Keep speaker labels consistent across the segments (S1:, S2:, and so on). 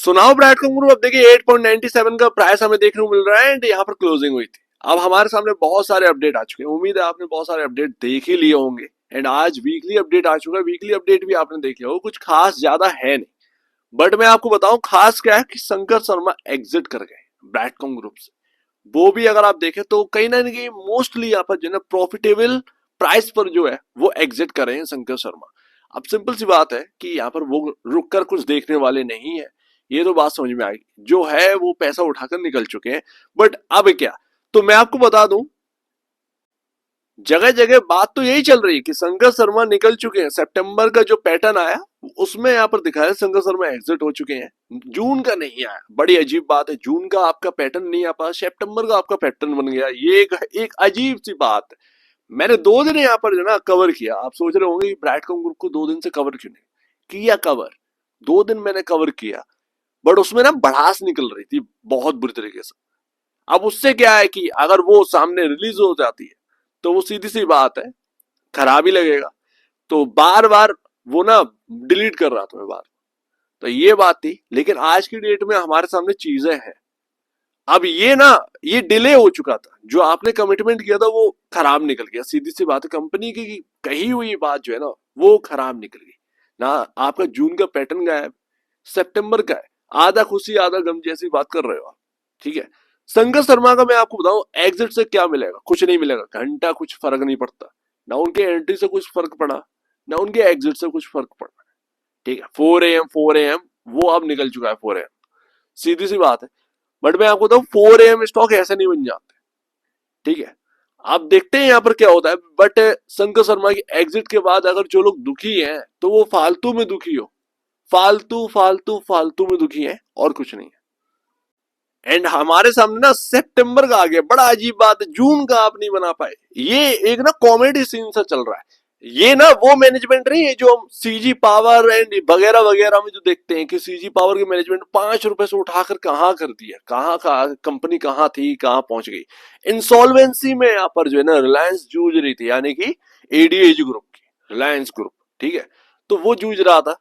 S1: सुनाओ ब्रैडकॉम ग्रुप। अब देखिए 8.97 का प्राइस हमें देखने को मिल रहा है एंड यहाँ पर क्लोजिंग हुई थी। अब हमारे सामने बहुत सारे अपडेट आ चुके हैं, उम्मीद है आपने बहुत सारे अपडेट देख ही लिए होंगे एंड आज वीकली अपडेट आ चुका है। वीकली अपडेट भी आपने देख लिया हो, कुछ खास ज्यादा है नहीं, बट मैं आपको बताऊं खास क्या है कि शंकर शर्मा एग्जिट कर गए ब्रैडकॉम ग्रुप से। वो भी अगर आप देखें तो कहीं ना कहीं मोस्टली यहाँ पर जो है ना प्रॉफिटेबल प्राइस पर जो है वो एग्जिट कर रहे हैं शंकर शर्मा। अब सिंपल सी बात है कि यहाँ पर वो रुक कर कुछ देखने वाले नहीं है, ये तो बात समझ में आएगी। जो है वो पैसा उठाकर निकल चुके हैं, बट अब क्या, तो मैं आपको बता दूं जगह जगह बात तो यही चल रही है कि शंकर शर्मा निकल चुके हैं। सितंबर का जो पैटर्न आया उसमें यहाँ पर दिखाया शंकर शर्मा एग्जिट हो चुके हैं, जून का नहीं आया। बड़ी अजीब बात है, जून का आपका पैटर्न नहीं आ पाया, सितंबर का आपका पैटर्न बन गया। ये एक अजीब सी बात है। मैंने 2 दिन यहाँ पर जो ना कवर किया। आप सोच रहे होंगे ब्रैडकॉम ग्रुप को 2 दिन से कवर क्यों नहीं किया? कवर 2 दिन मैंने कवर किया, बट उसमें ना भड़ास निकल रही थी बहुत बुरी तरीके से। अब उससे क्या है कि अगर वो सामने रिलीज हो जाती है तो वो सीधी सी बात है खराब ही लगेगा। तो बार बार वो ना डिलीट कर रहा था मैं बार। तो ये बात थी, लेकिन आज की डेट में हमारे सामने चीजें हैं। अब ये ना ये डिले हो चुका था, जो आपने कमिटमेंट किया था वो खराब निकल गया। सीधी सी बात है, कंपनी की कही हुई बात जो है ना वो खराब निकल गई ना। आपका जून का पैटर्न गायब, सितंबर का है, आधा खुशी आधा गम जैसी बात कर रहे हो आप। ठीक है, शंकर शर्मा का मैं आपको बताऊं एग्जिट से क्या मिलेगा, कुछ नहीं मिलेगा। घंटा कुछ फर्क नहीं पड़ता, ना उनके एंट्री से कुछ फर्क पड़ा ना उनके एग्जिट से कुछ फर्क पड़ा। ठीक है, 4 AM वो अब निकल चुका है 4 AM, सीधी सी बात है। बट मैं आपको बताऊं 4 AM स्टॉक ऐसे नहीं बन जाते। ठीक है, आप देखते हैं यहाँ पर क्या होता है। बट शंकर शर्मा की एग्जिट के बाद अगर जो लोग दुखी हैं तो वो फालतू में दुखी हो, फालतू फालतू फालतू में दुखी हैं और कुछ नहीं है। एंड हमारे सामने ना सितंबर का आ गया, बड़ा अजीब बात है, जून का आप नहीं बना पाए। ये एक ना कॉमेडी सीन सा चल रहा है। ये ना वो मैनेजमेंट नहीं है जो हम सीजी पावर एंड वगैरह वगैरह में जो देखते हैं कि सीजी पावर की मैनेजमेंट 5 रुपए से उठाकर कहाँ कर दिया, कहाँ कंपनी कहाँ थी कहाँ पहुंच गई। इंसॉल्वेंसी में यहाँ पर जो है ना रिलायंस जूझ रही थी, यानी कि एडीएजी ग्रुप की रिलायंस ग्रुप। ठीक है, तो वो जूझ रहा था।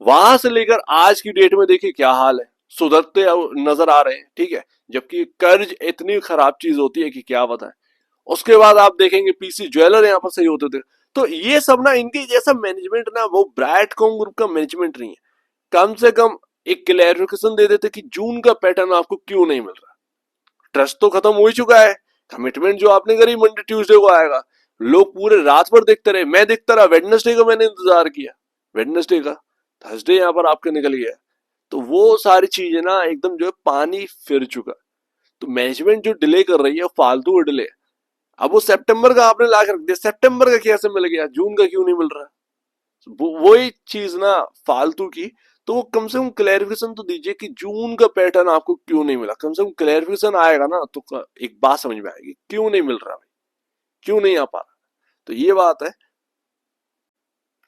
S1: वहां से लेकर आज की डेट में देखिए क्या हाल है, सुधरते नजर आ रहे हैं। ठीक है, जबकि कर्ज इतनी खराब चीज होती है कि क्या बताएं। उसके बाद आप देखेंगे पीसी ज्वेलर यहाँ पर सही होते थे। तो ये सब ना इनके जैसा मैनेजमेंट ना वो ब्रैडकॉम ग्रुप का मैनेजमेंट नहीं है। कम से कम एक क्लैरिफिकेशन दे देते कि जून का पैटर्न आपको क्यों नहीं मिल रहा। ट्रस्ट तो खत्म हो ही चुका है, कमिटमेंट जो आपने करी मंडे ट्यूसडे को आएगा। लोग पूरे रात भर देखते रहे, मैं देखता रहा, वेडनेसडे का मैंने इंतजार किया, वेडनेसडे का, थर्सडे यहाँ पर आपके निकल गया। तो वो सारी चीजें ना एकदम जो है पानी फिर चुका। तो मैनेजमेंट जो डिले कर रही है फालतू डिले। अब वो सितंबर का आपने ला कर रख दिया, सितंबर का कैसे मिल गया, जून का क्यों नहीं मिल रहा? वही चीज ना फालतू की। तो वो कम से कम क्लैरिफिकेशन तो दीजिए कि जून का पैटर्न आपको क्यों नहीं मिला। कम से कम क्लैरिफिकेशन आएगा ना तो एक बात समझ में आएगी क्यों नहीं मिल रहा भाई, क्यों नहीं आ पा रहा। तो ये बात है।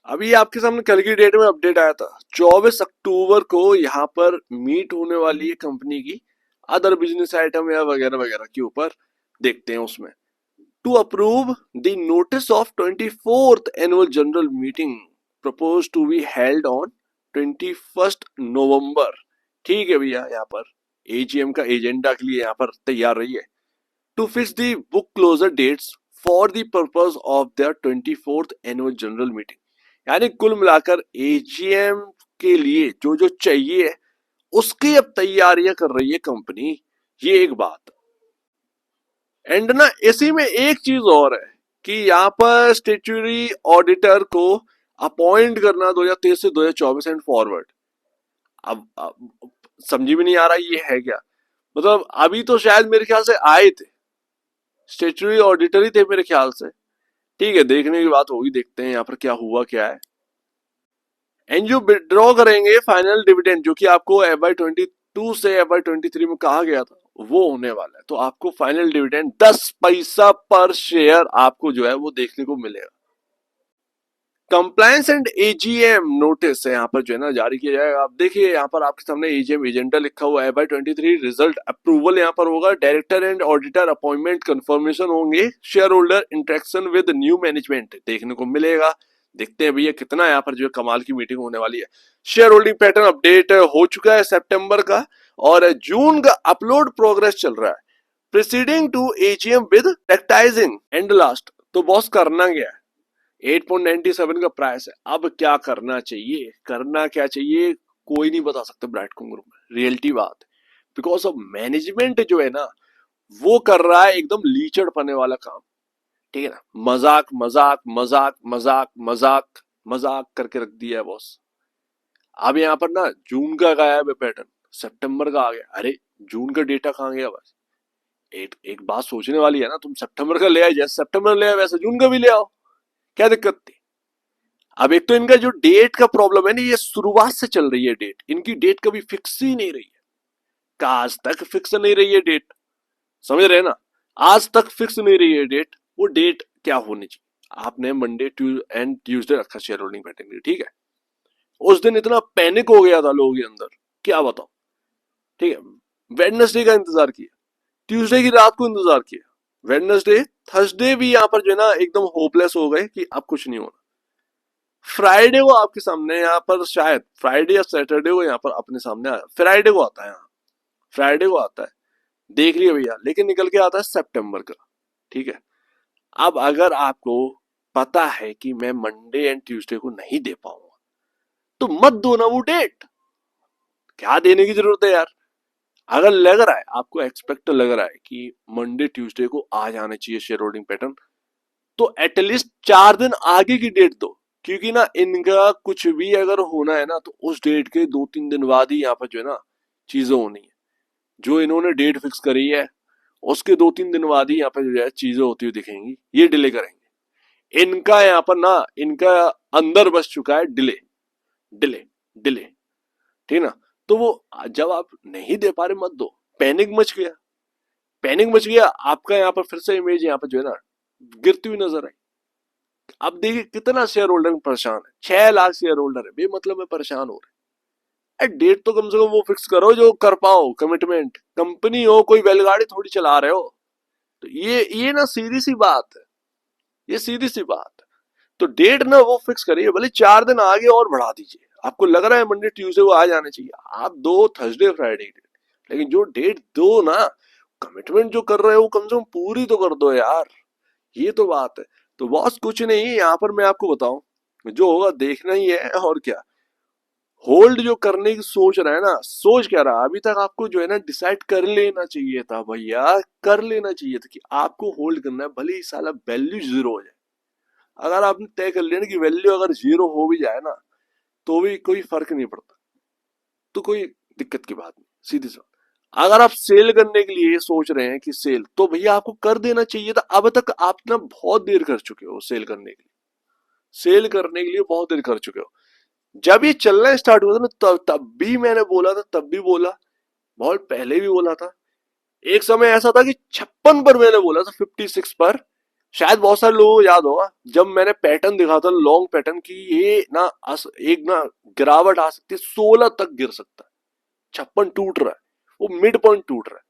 S1: अभी आपके सामने कल की डेट में अपडेट आया था 24 अक्टूबर को यहाँ पर मीट होने वाली है कंपनी की अदर बिजनेस आइटम या वगैरह वगैरह के ऊपर। देखते हैं उसमें to approve the notice of 24th annual general meeting propose to be held on 21 November. ठीक है भैया, यहाँ पर एजीएम का एजेंडा के लिए यहाँ पर तैयार रही है। To fix the book closure dates for the purpose of the 24th annual general meeting. यानी कुल मिलाकर एजीएम के लिए जो जो चाहिए उसकी अब तैयारियां कर रही है कंपनी। ये एक बात। एंड ना इसी में एक चीज और है कि यहाँ पर स्टेचुरी ऑडिटर को अपॉइंट करना 2023 से 2024 एंड फॉरवर्ड। अब समझ में नहीं आ रहा ये है क्या। मतलब अभी तो शायद मेरे ख्याल से आए थे, स्टेचुरी ऑडिटर ही थे मेरे ख्याल से। ठीक है, देखने की बात होगी, देखते हैं यहाँ पर क्या हुआ क्या है। एंड जो विड्रॉ करेंगे फाइनल डिविडेंड जो कि आपको FY22 से FY23 में कहा गया था वो होने वाला है। तो आपको फाइनल डिविडेंड 10 पैसा पर शेयर आपको जो है वो देखने को मिलेगा। कंप्लायंस एंड एजीएम नोटिस है यहाँ पर जो है ना जारी किया जाएगा। आप देखिए यहाँ पर आपके सामने एजीएम एजेंडा लिखा हुआ है। FY23 रिजल्ट अप्रूवल यहाँ पर होगा, director and auditor appointment confirmation होंगे, share holder interaction with new management देखने को मिलेगा, देखते हैं भैया कितना यहाँ पर जो है कमाल की मीटिंग होने वाली है। शेयर होल्डिंग पैटर्न अपडेट हो चुका है सितंबर का, और जून का अपलोड प्रोग्रेस चल रहा है। प्रीसीडिंग टू एजीएम विद टेक्टाइजिंग एंड लास्ट। तो बॉस करना क्या है, 8.97 का प्राइस है, अब क्या करना चाहिए, करना क्या चाहिए कोई नहीं बता सकता ब्राइटकॉम ग्रुप में, रियलिटी बात। बिकॉज ऑफ मैनेजमेंट जो है ना वो कर रहा है एकदम लीचड़ पने वाला काम, ठीक है ना, मजाक मजाक मजाक मजाक मजाक मजाक करके रख दिया है बॉस। अब यहाँ पर ना जून का गायब है पैटर्न, सितंबर का आ गया, अरे जून का डेटा कहाँ गया बस। एक एक बात सोचने वाली है ना, तुम सितंबर का ले आए, जैसे सितंबर ले आए वैसे जून का भी ले आओ, क्या दिक्कत थी। अब एक तो इनका जो डेट का प्रॉब्लम है ना, ये शुरुआत से चल रही है डेट, इनकी डेट कभी फिक्स ही नहीं रही है, का आज तक फिक्स नहीं रही है डेट, समझ रहे हैं ना, आज तक फिक्स नहीं रही है डेट। वो डेट क्या होनी चाहिए, आपने मंडे एंड ट्यूसडे रखा शेयर होल्डिंग पैटर्न के लिए, ठीक है। उस दिन इतना पैनिक हो गया था लोगों के अंदर, क्या बताओ, ठीक है। वेडनेसडे का इंतजार किया, ट्यूसडे की रात को इंतजार किया, वेडनेसडे थर्सडे भी यहाँ पर जो है ना एकदम होपलेस हो गए कि अब कुछ नहीं होना। फ्राइडे को आपके सामने यहाँ पर, शायद फ्राइडे या सैटरडे को यहाँ पर अपने सामने आया, फ्राइडे को आता है, यहाँ फ्राइडे को आता है, देख लिया भैया, लेकिन निकल के आता है सितंबर का, ठीक है। अब अगर आपको पता है कि मैं मंडे एंड ट्यूसडे को नहीं दे पाऊंगा, तो मत दो ना वो डेट, क्या देने की जरूरत है यार। अगर लग रहा है आपको, एक्सपेक्ट लग रहा है कि मंडे ट्यूसडे को आ जाना चाहिए शेयर होल्डिंग पैटर्न, तो एटलीस्ट 4 दिन आगे की डेट दो, क्योंकि ना इनका कुछ भी अगर होना है ना, तो उस डेट के 2-3 दिन बाद ही यहाँ पर जो है ना चीजें होनी है। जो इन्होंने डेट फिक्स करी है उसके 2-3 दिन बाद ही यहाँ पर जो है चीजें होती हुई दिखेंगी, ये डिले करेंगे। इनका यहाँ पर ना, इनका अंदर बस चुका है डिले, डिले, डिले, ठीक ना। तो वो जब आप नहीं दे पा रहे मत दो, पैनिक मच गया, पैनिक मच गया आपका, यहाँ पर फिर से इमेज यहाँ पर जो है ना गिरती हुई नजर आई। अब देखिए कितना शेयर होल्डर परेशान है, 6 लाख शेयर होल्डर है बेमतलब में परेशान हो रहे हैं। डेट तो कम से कम वो फिक्स करो जो कर पाओ, कमिटमेंट, कंपनी हो, कोई बैलगाड़ी थोड़ी चला रहे हो। तो ये ना सीधी सी बात है, ये सीधी सी बात है। तो डेट ना वो फिक्स करिए, भले 4 दिन आगे और बढ़ा दीजिए, आपको लग रहा है मंडे ट्यूसडे को आ जाने चाहिए, आप दो थर्सडे फ्राइडे डेट, लेकिन जो डेट दो ना, कमिटमेंट जो कर रहे हो कम से कम पूरी तो कर दो यार, ये तो बात है। तो बॉस कुछ नहीं, यहाँ पर मैं आपको बताऊं जो होगा देखना ही है, और क्या। होल्ड जो करने की सोच रहा है ना, सोच क्या रहा, अभी तक आपको जो है ना डिसाइड कर लेना चाहिए था भैया, कर लेना चाहिए था कि आपको होल्ड करना है, भले ही साला वैल्यू जीरो हो जाए। अगर आपने तय कर लिया ना कि वैल्यू अगर जीरो हो भी जाए ना, तो भी कोई फर्क नहीं पड़ता, तो कोई दिक्कत की बात नहीं, सीधी सी बात। अगर आप सेल करने के लिए सोच रहे हैं कि सेल, तो भैया आपको कर देना चाहिए था, अब तक आप ना बहुत देर कर चुके हो सेल करने के लिए, सेल करने के लिए बहुत देर कर चुके हो। जब ये चलना स्टार्ट हुआ था ना, तब भी मैंने बोला था, तब भी बोला, बहुत पहले भी बोला था। एक समय ऐसा था कि 56 पर मैंने बोला था, 56 पर, शायद बहुत सारे लोगों को याद होगा, जब मैंने पैटर्न दिखा था लॉन्ग पैटर्न की, ये ना एक ना गिरावट आ सकती है, 16 तक गिर सकता है, 56 टूट रहा है, वो मिड पॉइंट टूट रहा है।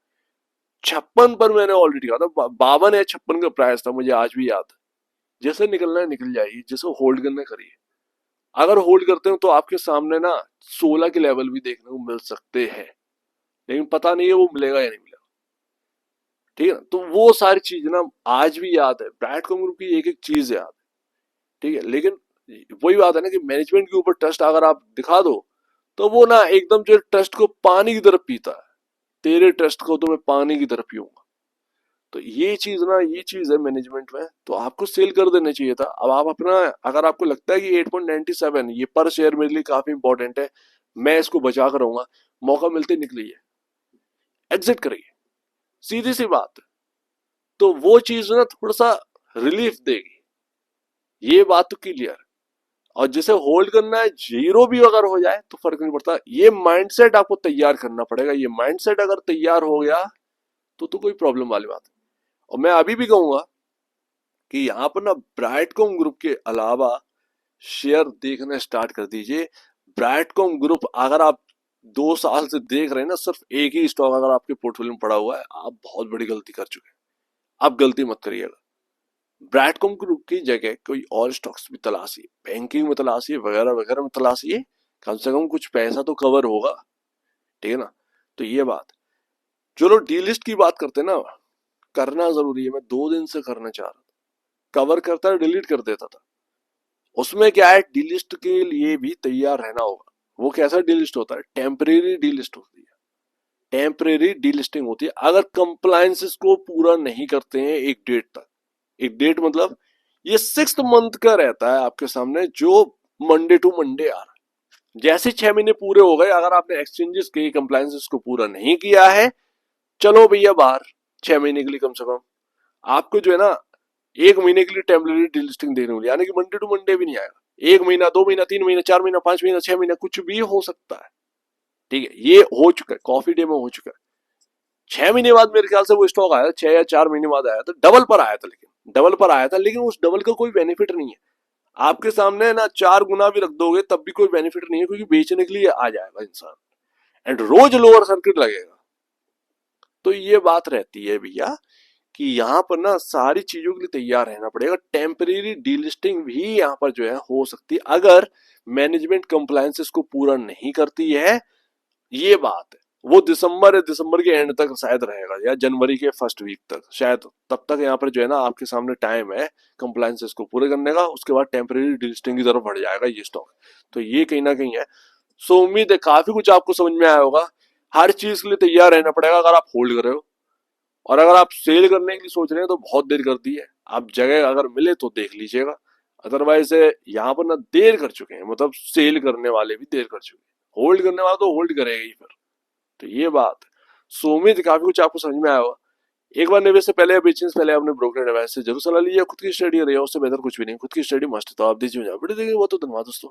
S1: 56 पर मैंने ऑलरेडी कहा था, 52 या 56 का प्राइस था, मुझे आज भी याद है। जैसे निकलना है निकल जाइए, जैसे होल्ड करना करिए। अगर होल्ड करते हो तो आपके सामने ना 16 के लेवल भी देखने को मिल सकते हैं, लेकिन पता नहीं है वो मिलेगा या नहीं मिलेगा, ठीक है ना। तो वो सारी चीज ना आज भी याद है, ब्राइटकॉम ग्रुप की एक एक चीज याद है, ठीक है। लेकिन वही बात है ना कि मैनेजमेंट के ऊपर ट्रस्ट अगर आप दिखा दो, तो वो ना एकदम जो ट्रस्ट को पानी की तरफ पीता है, तेरे ट्रस्ट को तो मैं पानी की तरफ पीऊंगा। तो ये चीज ना, ये चीज है मैनेजमेंट में, तो आपको सेल कर देना चाहिए था। अब आप अपना, अगर आपको लगता है कि 8.97 ये पर शेयर मेरे लिए काफी इंपॉर्टेंट है, मैं इसको बचा कर रहूंगा, मौका मिलते निकलिए, एग्जिट करिए, सीधी सी बात है। तो वो चीज ना थोड़ा सा रिलीफ देगी, ये बात तो क्लियर। और जिसे होल्ड करना है, जीरो भी अगर हो जाए तो फर्क नहीं पड़ता, ये माइंडसेट आपको तैयार करना पड़ेगा। ये माइंडसेट अगर तैयार हो गया तो कोई प्रॉब्लम वाली बात है। और मैं अभी भी कहूंगा कि यहाँ पर ना ब्राइटकॉम ग्रुप के अलावा शेयर देखना स्टार्ट कर दीजिए। ब्राइटकॉम ग्रुप अगर आप 2 साल से देख रहे हैं ना, सिर्फ एक ही स्टॉक अगर आपके पोर्टफोलियो में पड़ा हुआ है, आप बहुत बड़ी गलती कर चुके हैं, आप गलती मत करिएगा। ब्रैडकॉम ग्रुप की जगह कोई और स्टॉक्स भी तलाशिए, बैंकिंग में तलाशिए, वगैरह वगैरह में तलाशिए, कम से कम कुछ पैसा तो कवर होगा। ठीक है ना। तो ये बात। चलो डीलिस्ट की बात करते हैं ना, करना जरूरी है, मैं 2 दिन से करना चाह रहा था, कवर करता है डिलीट कर देता था। उसमें क्या है, डीलिस्ट के लिए भी तैयार रहना होगा। वो कैसा डीलिस्ट होता है, टेम्परेरी डीलिस्ट होती है, टेम्परेरी डीलिस्टिंग होती है अगर कंप्लायंसेस को पूरा नहीं करते हैं एक डेट तक। एक डेट मतलब ये 6th मंथ का रहता है आपके सामने, जो मंडे टू मंडे आ रहा है। जैसे 6 महीने पूरे हो गए, अगर आपने एक्सचेंजेस के कंप्लायंसेस को पूरा नहीं किया है, चलो भैया बाहर। 6 महीने के लिए कम से कम आपको जो है ना, 1 महीने के लिए टेम्परेरी डीलिस्टिंग देने वाली, यानी कि मंडे टू मंडे भी नहीं आएगा। 1 महीना, 2 महीना, 3 महीना, 4 महीना, 5 महीना, 6 महीना, कुछ भी हो सकता है। ठीक है, ये हो चुका है, कॉफी डे में हो चुका है। 6 महीने बाद मेरे ख्याल से वो स्टॉक आया, 6 या 4 महीने बाद आया था, डबल पर आया था, लेकिन डबल पर आया था, लेकिन उस डबल का कोई बेनिफिट नहीं है। आपके सामने ना 4 गुना भी रख दोगे तब भी कोई बेनिफिट नहीं है, क्योंकि बेचने के लिए आ जाएगा इंसान, एंड रोज लोअर सर्किट लगेगा। तो ये बात रहती है भैया कि यहाँ पर ना सारी चीजों के लिए तैयार रहना पड़ेगा। टेम्परेरी डीलिस्टिंग भी यहाँ पर जो है हो सकती है, अगर मैनेजमेंट कंप्लायंसेस को पूरा नहीं करती है। ये बात है, वो दिसंबर के एंड तक शायद रहेगा, या जनवरी के फर्स्ट वीक तक शायद। तब तक यहाँ पर जो है ना आपके सामने टाइम है कंप्लायंसेस को पूरे करने का, उसके बाद टेम्परेरी डिलिस्टिंग की तरफ बढ़ जाएगा ये स्टॉक। तो ये कहीं ना कहीं है। सो उम्मीद है काफी कुछ आपको समझ में आया होगा। हर चीज के लिए तैयार रहना पड़ेगा अगर आप होल्ड कर रहे हो, और अगर आप सेल करने की सोच रहे हैं तो बहुत देर कर दी है। आप जगह अगर मिले तो देख लीजिएगा, अदरवाइज यहाँ पर ना देर कर चुके हैं, मतलब सेल करने वाले भी देर कर चुके हैं, होल्ड करने वाला तो होल्ड करेगा ही फिर। तो ये बात है। सो उम्मीद है काफी कुछ आपको समझ में आया होगा। एक बार निवेश से पहले या बेचने से पहले अपने ब्रोकर एडवाइस से जरूर सलाह लीजिए। खुद की स्टडी रही, उससे बेहतर कुछ भी नहीं, खुद की स्टडी मस्ट। तो आप दीजिए, वीडियो देखिए, वो तो धन्यवाद दोस्तों।